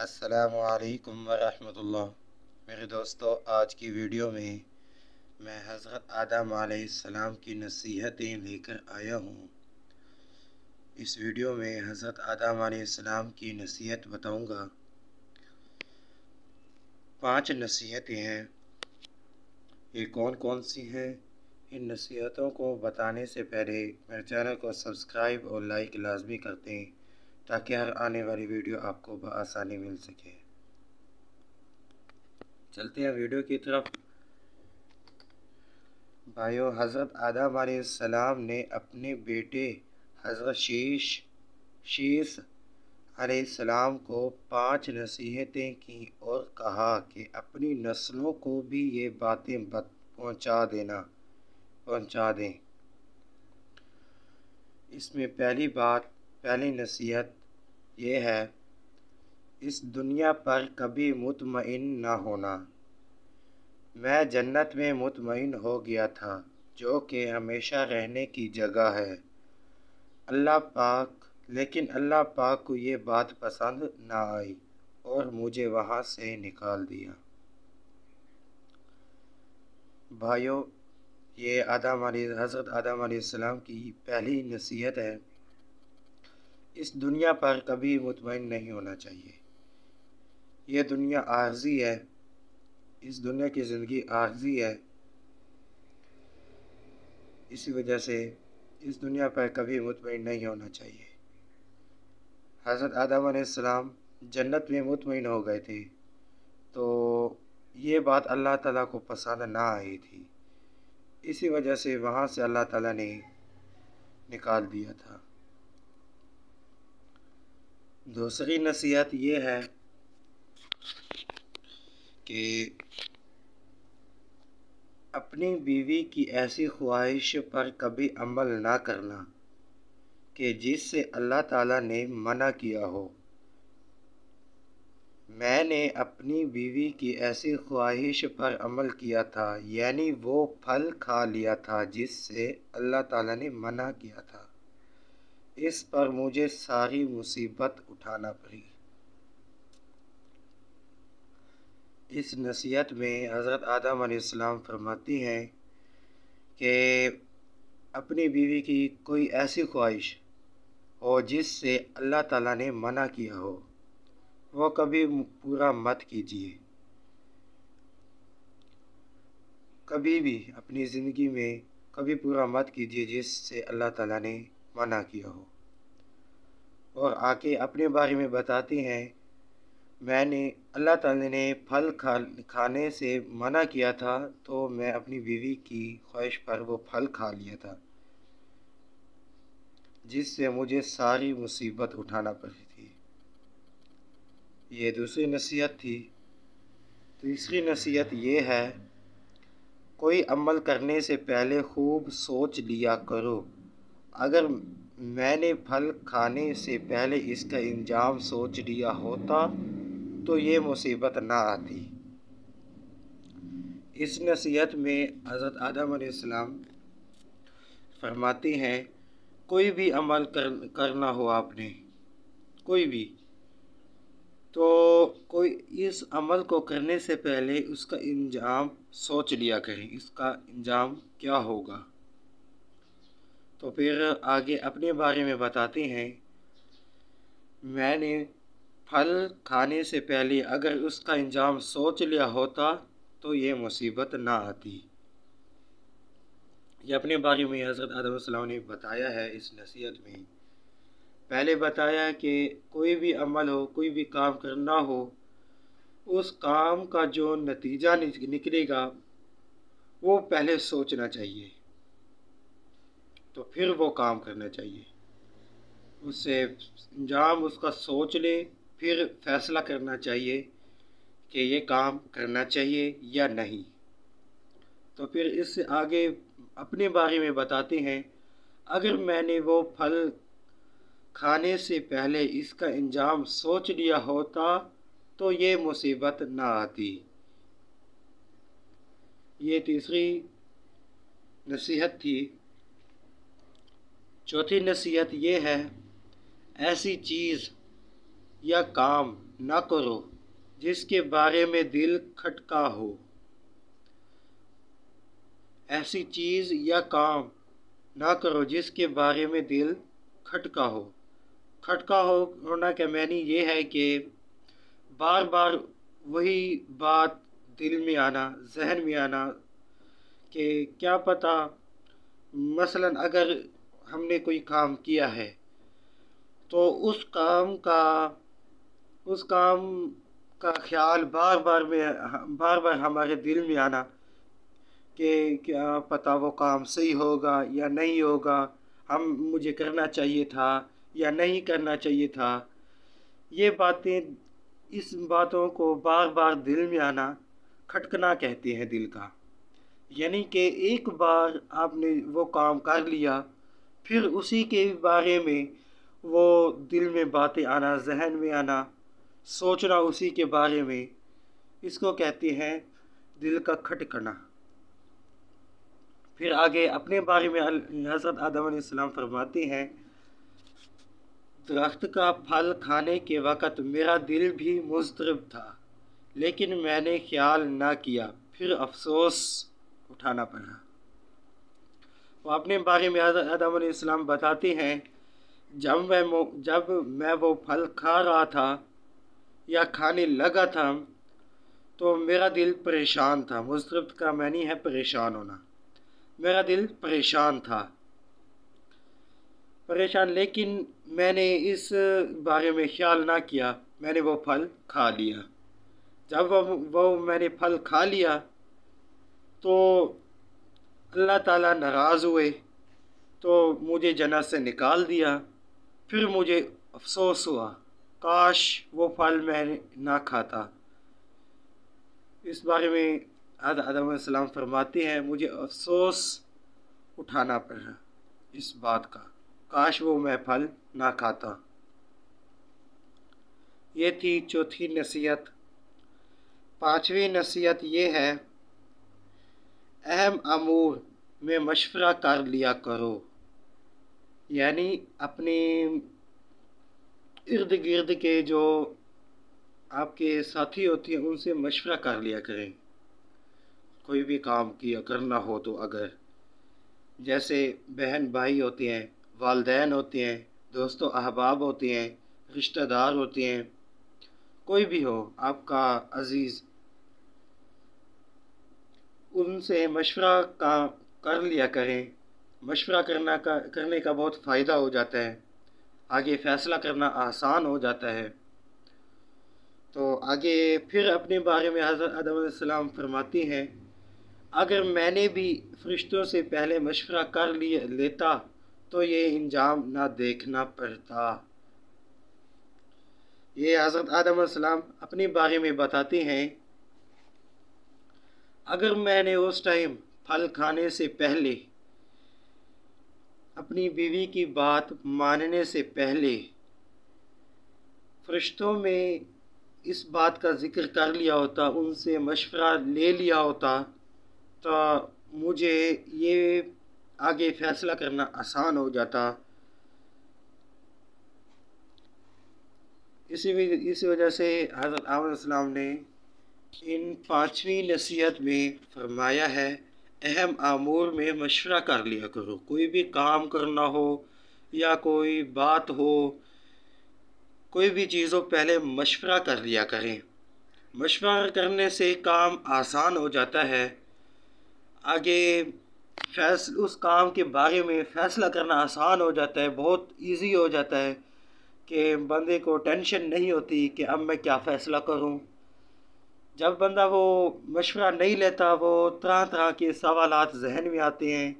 السلام علیکم ورحمۃ اللہ۔ میرے دوستو، آج کی ویڈیو میں حضرت آدم علیہ السلام کی نصیحتیں لے کر آیا ہوں۔ اس ویڈیو میں حضرت آدم علیہ السلام کی نصیحت بتاؤں گا۔ 5 نصیحتیں ہیں۔ یہ کون کون سی ہیں؟ ان نصیحتوں کو بتانے سے پہلے میرے چینل کو سبسکرائب اور لائک لازمی کرتے ہیں تاکہ ہر آنے والی ویڈیو آپ کو بآسانی مل سکے۔ چلتے ہیں ویڈیو کی طرف۔ بھائیو، حضرت آدم علیہ السلام نے اپنے بیٹے حضرت شیس علیہ السلام کو 5 نصیحتیں کی اور کہا کہ اپنی نسلوں کو بھی یہ باتیں پہنچا دیں۔ اس میں پہلی نصیحت یہ ہے، اس دنیا پر کبھی مطمئن نہ ہونا۔ میں جنت میں مطمئن ہو گیا تھا، جو کہ ہمیشہ رہنے کی جگہ ہے، لیکن اللہ پاک کو یہ بات پسند نہ آئی اور مجھے وہاں سے نکال دیا۔ بھائیو، یہ حضرت آدم علیہ السلام کی پہلی نصیحت ہے۔ اس دنیا پر کبھی مطمئن نہیں ہونا چاہیے۔ یہ دنیا عارضی ہے، اس دنیا کی زندگی عارضی ہے، اسی وجہ سے اس دنیا پر کبھی مطمئن نہیں ہونا چاہیے۔ حضرت آدم علیہ السلام جنت میں مطمئن ہو گئے تھے، تو یہ بات اللہ تعالیٰ کو پسند نہ آئی تھی، اسی وجہ سے وہاں سے اللہ تعالیٰ نے نکال دیا تھا۔ دوسری نصیحت یہ ہے کہ اپنی بیوی کی ایسی خواہش پر کبھی عمل نہ کرنا کہ جس سے اللہ تعالیٰ نے منع کیا ہو۔ میں نے اپنی بیوی کی ایسی خواہش پر عمل کیا تھا، یعنی وہ پھل کھا لیا تھا جس سے اللہ تعالیٰ نے منع کیا تھا۔ اس پر مجھے ساری مصیبت اٹھانا پڑی۔ اس نصیحت میں حضرت آدم علیہ السلام فرماتی ہیں کہ اپنی بیوی کی کوئی ایسی خواہش ہو جس سے اللہ تعالیٰ نے منع کیا ہو، وہ کبھی پورا مت کیجیے۔ کبھی بھی اپنی زندگی میں کبھی پورا مت کیجیے جس سے اللہ تعالیٰ نے منع کیا ہو۔ اور آگے اپنے بارے میں بتاتی ہیں، اللہ تعالیٰ نے پھل کھانے سے منع کیا تھا، تو میں اپنی بیوی کی خواہش پر وہ پھل کھا لیا تھا، جس سے مجھے ساری مصیبت اٹھانا پڑی تھی۔ یہ دوسری نصیحت تھی۔ تیسری نصیحت یہ ہے، کوئی عمل کرنے سے پہلے خوب سوچ لیا کرو۔ اگر میں نے پھل کھانے سے پہلے اس کا انجام سوچ لیا ہوتا تو یہ مصیبت نہ آتی۔ اس نصیحت میں حضرت آدم علیہ السلام فرماتی ہیں، کوئی بھی عمل کرنا ہو آپ نے، کوئی بھی، تو اس عمل کو کرنے سے پہلے اس کا انجام سوچ لیا کریں، اس کا انجام کیا ہوگا۔ تو پھر آگے اپنے بارے میں بتاتے ہیں، میں نے پھل کھانے سے پہلے اگر اس کا انجام سوچ لیا ہوتا تو یہ مصیبت نہ آتی۔ یہ اپنے بارے میں حضرت آدم علیہ السلام نے بتایا ہے۔ اس نصیحت میں پہلے بتایا کہ کوئی بھی عمل ہو، کوئی بھی کام کرنا ہو، اس کام کا جو نتیجہ نکلے گا وہ پہلے سوچنا چاہیے، تو پھر وہ کام کرنا چاہیے۔ اس سے انجام اس کا سوچ لے، پھر فیصلہ کرنا چاہیے کہ یہ کام کرنا چاہیے یا نہیں۔ تو پھر اس سے آگے اپنے بارے میں بتاتے ہیں، اگر میں نے وہ پھل کھانے سے پہلے اس کا انجام سوچ لیا ہوتا تو یہ مصیبت نہ آتی۔ یہ تیسری نصیحت تھی۔ چوتھی نصیحت یہ ہے، ایسی چیز یا کام نہ کرو جس کے بارے میں دل کھٹکا ہو، ایسی چیز یا کام نہ کرو جس کے بارے میں دل کھٹکا ہو۔ کھٹکا ہونا کا معنی یہ ہے کہ بار بار وہی بات دل میں آنا، ذہن میں آنا کہ کیا پتہ، مثلا اگر ہم نے کوئی کام کیا ہے تو اس کام کا خیال بار بار ہمارے دل میں آنا کہ کیا پتہ وہ کام صحیح ہوگا یا نہیں ہوگا، مجھے کرنا چاہیے تھا یا نہیں کرنا چاہیے تھا۔ یہ باتیں، اس باتوں کو بار بار دل میں آنا کھٹکنا کہتے ہیں دل کا، یعنی کہ ایک بار آپ نے وہ کام کر لیا، پھر اسی کے بارے میں وہ دل میں باتیں آنا، ذہن میں آنا، سوچنا اسی کے بارے میں، اس کو کہتے ہیں دل کا کھٹکنا۔ پھر آگے اپنے بارے میں حضرت آدم علیہ السلام فرماتے ہیں، درخت کا پھل کھانے کے وقت میرا دل بھی مضطرب تھا، لیکن میں نے خیال نہ کیا، پھر افسوس اٹھانا پڑا۔ وہ اپنے بارے میں حضرت آدم علیہ السلام بتاتے ہیں، جب میں وہ پھل کھا رہا تھا یا کھانے لگا تھا تو میرا دل پریشان تھا۔ مضطرب کا معنی ہے پریشان ہونا۔ میرا دل پریشان تھا، لیکن میں نے اس بارے میں خیال نہ کیا، میں نے وہ پھل کھا لیا۔ جب میں نے پھل کھا لیا تو اللہ تعالیٰ ناراض ہوئے تو مجھے جنت سے نکال دیا۔ پھر مجھے افسوس ہوا، کاش وہ پھل میں نہ کھاتا۔ اس بارے میں حضرت آدم علیہ السلام فرماتے ہیں، مجھے افسوس اٹھانا پڑا اس بات کا، کاش وہ میں پھل نہ کھاتا۔ یہ تھی چوتھی نصیحت۔ پانچویں نصیحت یہ ہے، اہم امور میں مشورہ کر لیا کرو، یعنی اپنے ارد گرد کے جو آپ کے ساتھی ہوتے ہیں ان سے مشورہ کر لیا کریں، کوئی بھی کام کرنا ہو تو، اگر جیسے بہن بھائی ہوتے ہیں، والدین ہوتے ہیں، دوست و احباب ہوتے ہیں، رشتہ دار ہوتے ہیں، کوئی بھی ہو آپ کا عزیز، ان سے مشورہ کر لیا کریں۔ مشورہ کرنے کا بہت فائدہ ہو جاتا ہے، آگے فیصلہ کرنا آسان ہو جاتا ہے۔ تو آگے پھر اپنے بارے میں حضرت آدم علیہ السلام فرماتے ہیں، اگر میں نے بھی فرشتوں سے پہلے مشورہ کر لیتا تو یہ انجام نہ دیکھنا پڑتا۔ یہ حضرت آدم علیہ السلام اپنے بارے میں بتاتے ہیں، اگر میں نے اس ٹائم پھل کھانے سے پہلے، اپنی بیوی کی بات ماننے سے پہلے فرشتوں میں اس بات کا ذکر کر لیا ہوتا، ان سے مشورہ لے لیا ہوتا تو مجھے یہ آگے فیصلہ کرنا آسان ہو جاتا۔ اسی وجہ سے حضرت آدم علیہ السلام نے ان پانچویں نصیحت میں فرمایا ہے، اہم امور میں مشورہ کر لیا کرو، کوئی بھی کام کرنا ہو یا کوئی بات ہو، کوئی بھی چیز ہو، پہلے مشورہ کر لیا کریں۔ مشورہ کرنے سے کام آسان ہو جاتا ہے، آگے اس کام کے بارے میں فیصلہ کرنا آسان ہو جاتا ہے، بہت ایزی ہو جاتا ہے کہ بندے کو ٹینشن نہیں ہوتی کہ اب میں کیا فیصلہ کروں۔ جب بندہ وہ مشورہ نہیں لیتا، وہ طرح طرح کے سوالات ذہن میں آتے ہیں،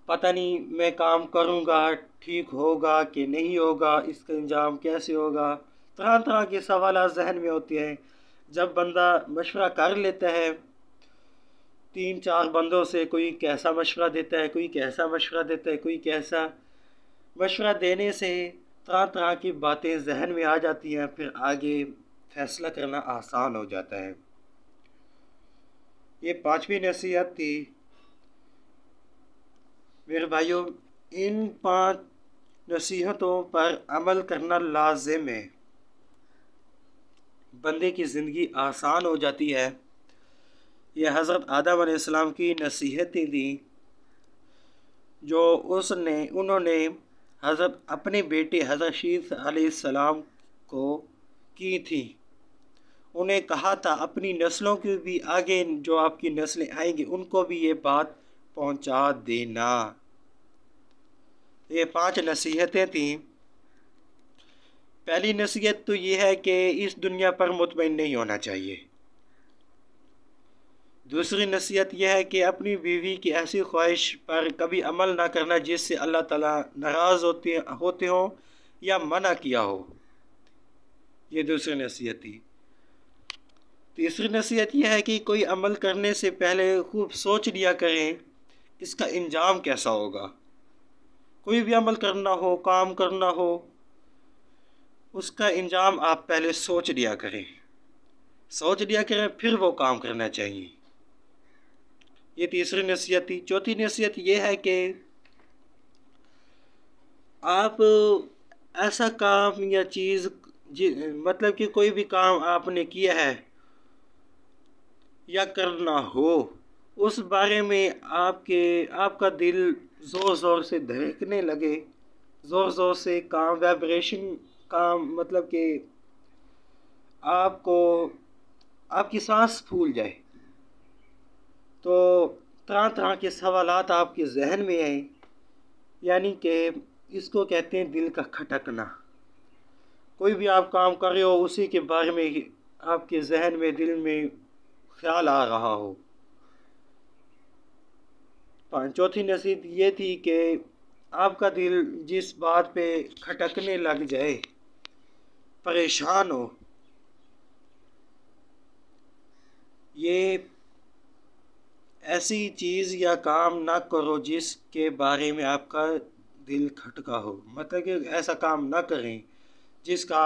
پتہ نہیں میں کام کروں گا ٹھیک ہوگا کہ نہیں ہوگا، اس کا انجام کیسے ہوگا، طرح طرح کے سوالات ذہن میں ہوتے ہیں۔ جب بندہ مشورہ کر لیتا ہے 3-4 بندوں سے، کوئی کیسا مشورہ دیتا ہے، کوئی کیسا مشورہ دیتا ہے، کوئی کیسا، مشورہ دینے سے طرح طرح کی باتیں ذہن میں آ جاتی ہیں، پھر آگے فیصلہ کرنا آسان ہو جاتا ہے۔ یہ پانچویں نصیحت تھی۔ میرے بھائیوں، ان 5 نصیحتوں پر عمل کرنا لازم ہے۔ بندے کی زندگی آسان ہو جاتی ہے۔ یہ حضرت آدم علیہ السلام کی نصیحتیں تھیں جو انہوں نے حضرت اپنے بیٹے حضرت شیث علیہ السلام کو کی تھی۔ انہیں کہا تھا اپنی نسلوں کی بھی آگے جو آپ کی نسلیں آئیں گی ان کو بھی یہ بات پہنچا دینا۔ یہ 5 نصیحتیں تھیں۔ پہلی نصیحت تو یہ ہے کہ اس دنیا پر مطمئن نہیں ہونا چاہیے۔ دوسری نصیحت یہ ہے کہ اپنی بیوی کی ایسی خواہش پر کبھی عمل نہ کرنا جس سے اللہ تعالیٰ ناراض ہوتے ہوں یا منع کیا ہو۔ یہ دوسری نصیحت تھی۔ تیسری نصیحت یہ ہے کہ کوئی عمل کرنے سے پہلے خوب سوچ لیا کریں اس کا انجام کیسا ہوگا۔ کوئی بھی عمل کرنا ہو، کام کرنا ہو، اس کا انجام آپ پہلے سوچ لیا کریں، پھر وہ کام کرنا چاہیے۔ یہ تیسری نصیحت تھی۔ چوتھی نصیحت یہ ہے کہ آپ ایسا کام یا چیز مطلب کہ کوئی بھی کام آپ نے کیا ہے یا کرنا ہو اس بارے میں آپ کا دل زور زور سے دھڑکنے لگے، زور زور سے کام وائبریشن کام مطلب کہ آپ کی سانس پھول جائے، تو طرح طرح کے سوالات آپ کے ذہن میں آئیں، یعنی کہ اس کو کہتے ہیں دل کا کھٹکنا۔ کوئی بھی آپ کام کر رہے ہو اسی کے بارے میں آپ کے ذہن میں دل میں خیال آ رہا ہو۔ چوتھی نصیحت یہ تھی کہ آپ کا دل جس بات پہ کھٹکنے لگ جائے، پریشان ہو، یہ ایسی چیز یا کام نہ کرو جس کے بارے میں آپ کا دل کھٹکا ہو، مطلب کہ ایسا کام نہ کریں جس کا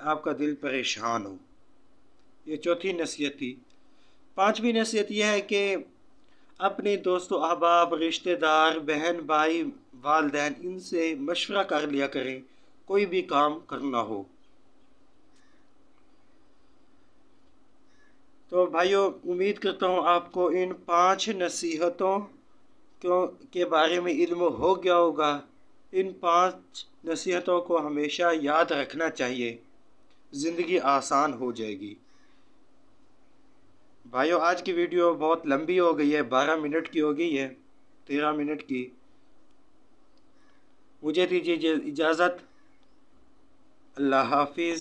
آپ کا دل پریشان ہو۔ یہ چوتھی نصیحت تھی۔ پانچویں نصیحت یہ ہے کہ اپنے دوست و احباب، رشتہ دار، بہن بھائی، والدین ان سے مشورہ کر لیا کریں کوئی بھی کام کرنا ہو۔ تو بھائیو، امید کرتا ہوں آپ کو ان 5 نصیحتوں کے بارے میں علم ہو گیا ہوگا۔ ان 5 نصیحتوں کو ہمیشہ یاد رکھنا چاہیے، زندگی آسان ہو جائے گی۔ بھائیو، آج کی ویڈیو بہت لمبی ہو گئی ہے، 12 منٹ کی ہو گئی ہے، 13 منٹ کی۔ مجھے دیجیے اجازت۔ اللہ حافظ۔